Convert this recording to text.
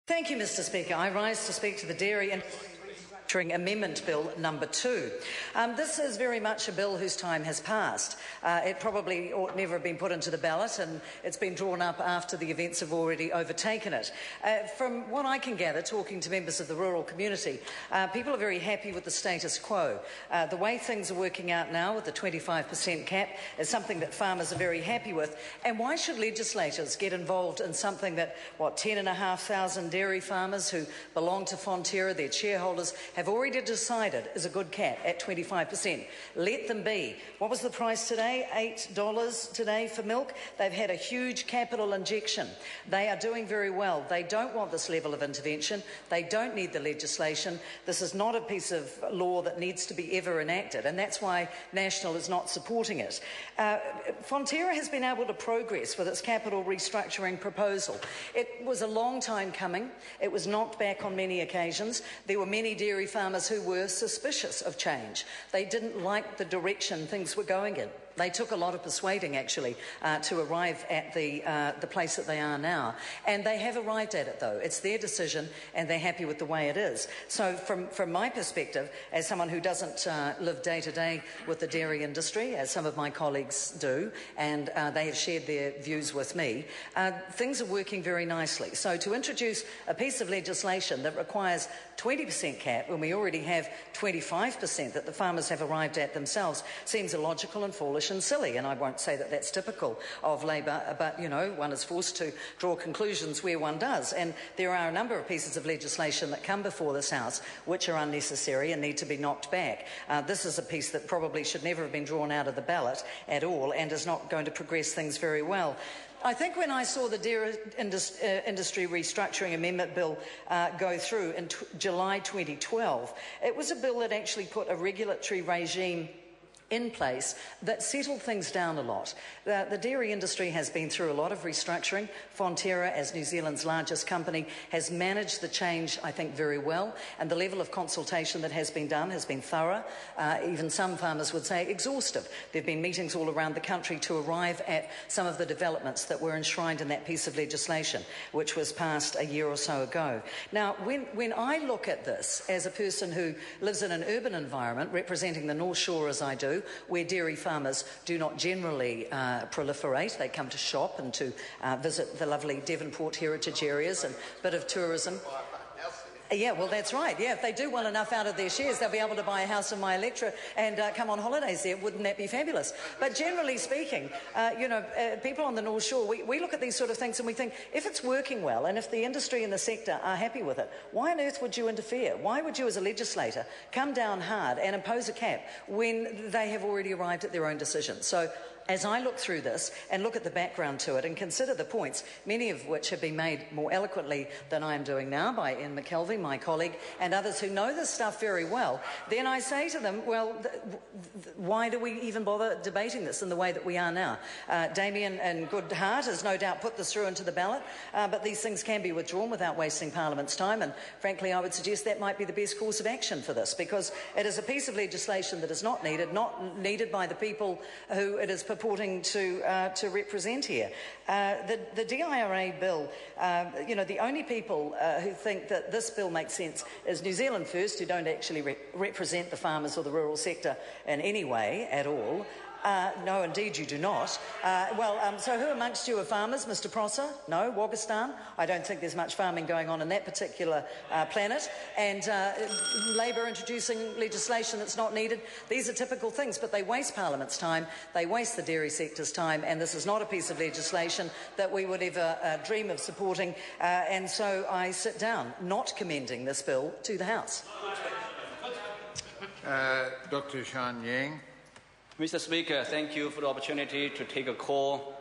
Thank you, Mr Speaker. I rise to speak to the Dairy and Restructuring Amendment Bill number 2. This is very much a bill whose time has passed. It probably ought never have been put into the ballot, and it's been drawn up after the events have already overtaken it. From what I can gather, talking to members of the rural community, people are very happy with the status quo. The way things are working out now with the 25% cap is something that farmers are very happy with. And why should legislators get involved in something that, 10,500 dairy farmers who belong to Fonterra, their shareholders, have already decided is a good cap at 25%. Let them be. What was the price today? $8 today for milk. They've had a huge capital injection. They are doing very well. They don't want this level of intervention. They don't need the legislation. This is not a piece of law that needs to be ever enacted, and that's why National is not supporting it. Fonterra has been able to progress with its capital restructuring proposal. It was a long time coming. It was knocked back on many occasions. There were many dairy farmers who were suspicious of change. They didn't like the direction things were going in. They took a lot of persuading, actually, to arrive at the place that they are now. And they have arrived at it, though. It's their decision, and they're happy with the way it is. So from my perspective, as someone who doesn't live day to day with the dairy industry, as some of my colleagues do, and they have shared their views with me, things are working very nicely. So to introduce a piece of legislation that requires 20% cap when we already have 25% that the farmers have arrived at themselves seems illogical and foolish and silly. And I won't say that that's typical of Labor, but, you know, one is forced to draw conclusions where one does. And there are a number of pieces of legislation that come before this House which are unnecessary and need to be knocked back. This is a piece that probably should never have been drawn out of the ballot at all and is not going to progress things very well. I think when I saw the Dairy Industry Restructuring Amendment Bill go through in July 2012, it was a bill that actually put a regulatory regime in place that settled things down a lot. The dairy industry has been through a lot of restructuring. Fonterra, as New Zealand's largest company, has managed the change, I think, very well, and the level of consultation that has been done has been thorough, even some farmers would say exhaustive. There have been meetings all around the country to arrive at some of the developments that were enshrined in that piece of legislation, which was passed a year or so ago. Now, when I look at this as a person who lives in an urban environment, representing the North Shore as I do, where dairy farmers do not generally proliferate. They come to shop and to visit the lovely Devonport heritage areas and a bit of tourism. Yeah, well, that's right. Yeah, if they do well enough out of their shares, they'll be able to buy a house in my electorate and come on holidays there. Wouldn't that be fabulous? But generally speaking, people on the North Shore, we look at these sort of things and we think, if it's working well and if the industry and the sector are happy with it, why on earth would you interfere? Why would you, as a legislator, come down hard and impose a cap when they have already arrived at their own decision? So, as I look through this and look at the background to it and consider the points, many of which have been made more eloquently than I am doing now by Ian McKelvey, my colleague, and others who know this stuff very well, then I say to them, well, why do we even bother debating this in the way that we are now? Damien, in good heart, has no doubt put this through into the ballot, but these things can be withdrawn without wasting Parliament's time, and frankly I would suggest that might be the best course of action for this, because it is a piece of legislation that is not needed by the people who it is purporting to represent here. The DIRA bill, the only people who think that this bill makes sense is New Zealand First, who don't actually represent the farmers or the rural sector in any way at all. No, indeed you do not. So who amongst you are farmers, Mr Prosser? No, Wagistan? I don't think there's much farming going on in that particular planet. And Labor introducing legislation that's not needed. These are typical things, but they waste Parliament's time, they waste the dairy sector's time, and this is not a piece of legislation that we would ever dream of supporting. And so I sit down, not commending this bill to the House. Dr. Shan Yang. Mr. Speaker, thank you for the opportunity to take a call